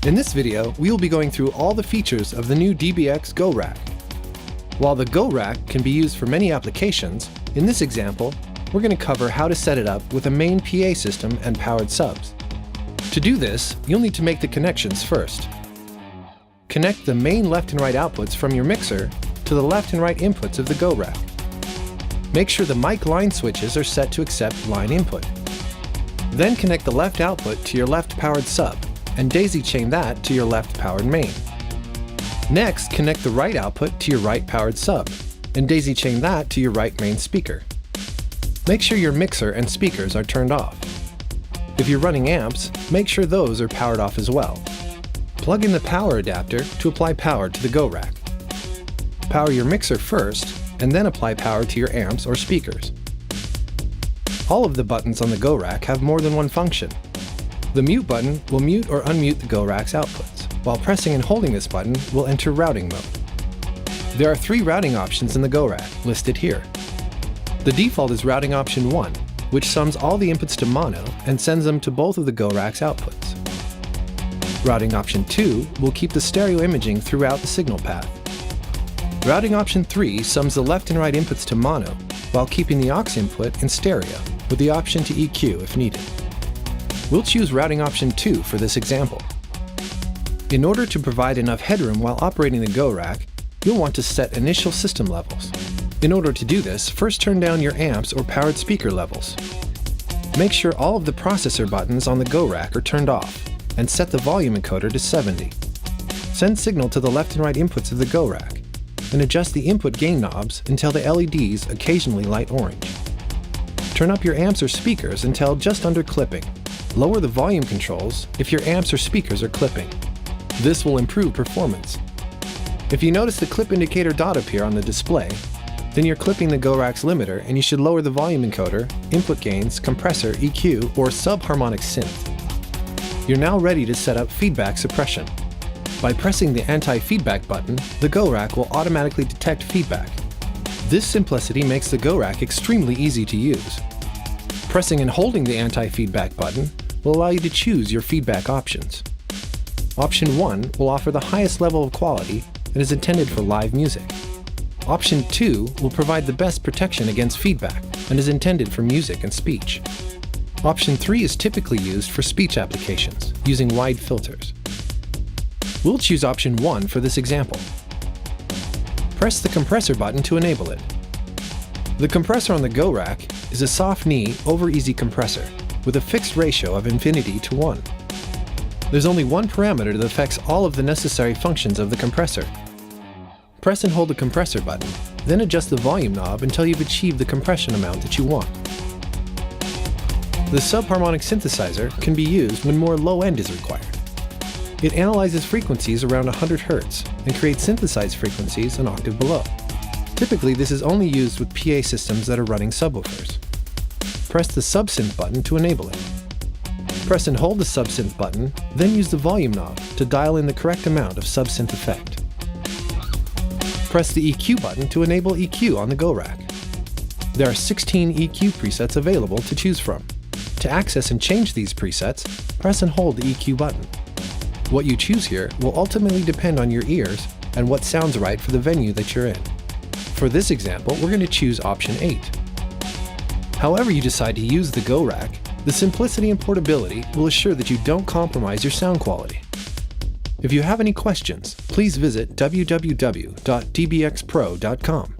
In this video, we will be going through all the features of the new DBX goRack. While the goRack can be used for many applications, in this example, we're going to cover how to set it up with a main PA system and powered subs. To do this, you'll need to make the connections first. Connect the main left and right outputs from your mixer to the left and right inputs of the goRack. Make sure the mic line switches are set to accept line input. Then connect the left output to your left powered sub, and daisy chain that to your left powered main. Next, connect the right output to your right powered sub, and daisy chain that to your right main speaker. Make sure your mixer and speakers are turned off. If you're running amps, make sure those are powered off as well. Plug in the power adapter to apply power to the goRack. Power your mixer first, and then apply power to your amps or speakers. All of the buttons on the goRack have more than one function. The mute button will mute or unmute the goRack's outputs, while pressing and holding this button will enter routing mode. There are 3 routing options in the goRack, listed here. The default is routing option 1, which sums all the inputs to mono and sends them to both of the goRack's outputs. Routing option 2 will keep the stereo imaging throughout the signal path. Routing option 3 sums the left and right inputs to mono, while keeping the aux input in stereo, with the option to EQ if needed. We'll choose routing option 2 for this example. In order to provide enough headroom while operating the goRack, you'll want to set initial system levels. In order to do this, first turn down your amps or powered speaker levels. Make sure all of the processor buttons on the goRack are turned off, and set the volume encoder to 70. Send signal to the left and right inputs of the goRack, and adjust the input gain knobs until the LEDs occasionally light orange. Turn up your amps or speakers until just under clipping. Lower the volume controls if your amps or speakers are clipping. This will improve performance. If you notice the clip indicator dot appear on the display, then you're clipping the goRack's limiter and you should lower the volume encoder, input gains, compressor, EQ, or sub-harmonic synth. You're now ready to set up feedback suppression. By pressing the anti-feedback button, the goRack will automatically detect feedback. This simplicity makes the goRack extremely easy to use. Pressing and holding the anti-feedback button will allow you to choose your feedback options. Option 1 will offer the highest level of quality and is intended for live music. Option 2 will provide the best protection against feedback and is intended for music and speech. Option 3 is typically used for speech applications, using wide filters. We'll choose option 1 for this example. Press the compressor button to enable it. The compressor on the goRack is a soft knee over easy compressor with a fixed ratio of infinity to 1. There's only one parameter that affects all of the necessary functions of the compressor. Press and hold the compressor button, then adjust the volume knob until you've achieved the compression amount that you want. The sub-harmonic synthesizer can be used when more low end is required. It analyzes frequencies around 100 Hz and creates synthesized frequencies an octave below. Typically, this is only used with PA systems that are running subwoofers. Press the subsynth button to enable it. Press and hold the subsynth button, then use the volume knob to dial in the correct amount of subsynth effect. Press the EQ button to enable EQ on the goRack. There are 16 EQ presets available to choose from. To access and change these presets, press and hold the EQ button. What you choose here will ultimately depend on your ears and what sounds right for the venue that you're in. For this example, we're going to choose option 8. However you decide to use the goRack, the simplicity and portability will assure that you don't compromise your sound quality. If you have any questions, please visit www.dbxpro.com.